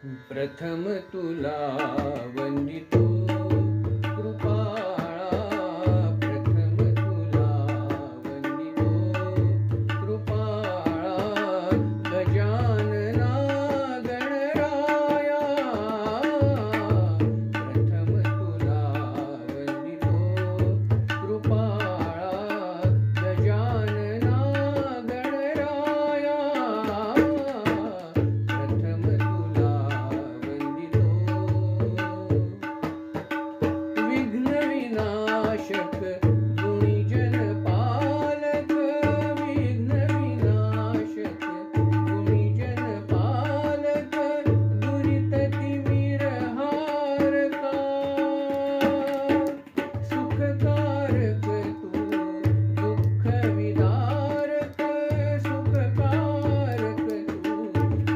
प्रथम तुला वंदितो कृपाळा, प्रथम तुला वंदितो कृपाळा, गजानना गणराया, प्रथम तुला वंदितो कृपाळा, गजानना गणराया, प्रथम तुला वंदितो विघ्न विनाशक गुणीजन पालक, विघ्न विनाशक गुणीजन पालक, दुरित तिमिर हारका, सुखकारक तू दुःख विदारक, सुखकारक तू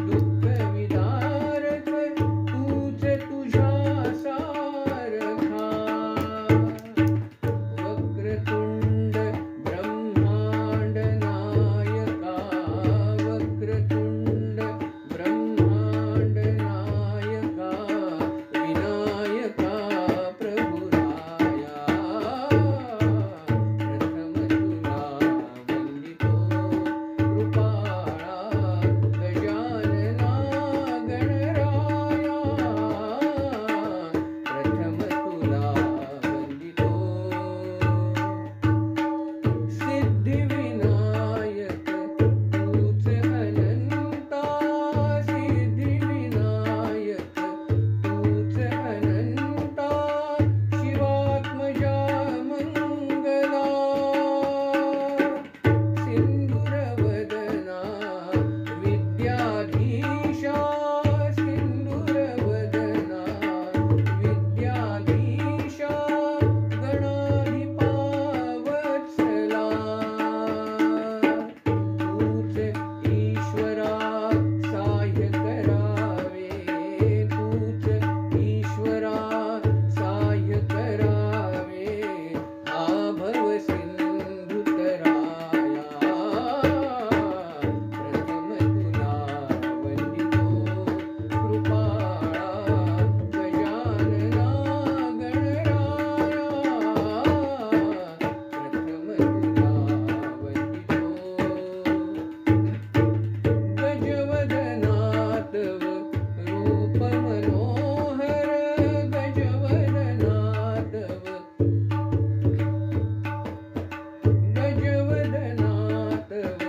दुःख विदारक, तूच तुझ्या सारखा, वक्रतुंड ब्रह्मांड नायका, वक्रतुंड ब्रह्मांड नायका, विनायका प्रभु राया, प्रथम तुला वंदितो कृपाळा, गजानना गणराया, प्रथम तुला वंदितो सिद्धिविनायक तूच अनंता, सिद्धिविनायक तूच अनंता, शिवात्मजा मंगला, सिंदूरवदना विद्याधीशा, सिंदूरवदना विद्याधीशा, गणाधिपा वत्सला, तूच ईश्वरा साह्य करावे, तूच ईश्वरा साह्य करावे, हा भव सिंधुतराया, प्रथम तुला वंदितो कृपाळा, गजानना गणराया, प्रथम तुला वंदितो गजवदना तव रूप मनोहर, गजवदना तव गजवदना तव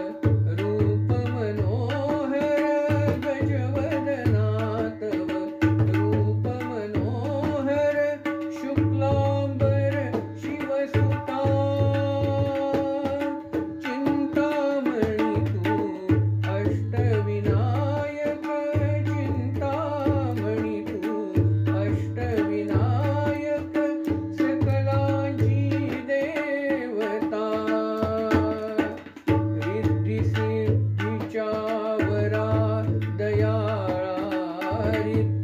रूप मनोहर, गजवदना तव रूप मनोहर, शुक्लांबर शिवसुता, चिंतामणी तू अष्टविनायक, चिंतामणी तू अष्टविनायक, सकलांची देवता, रिद्धी सिद्धीच्या वरा दयाळा, रिद्धी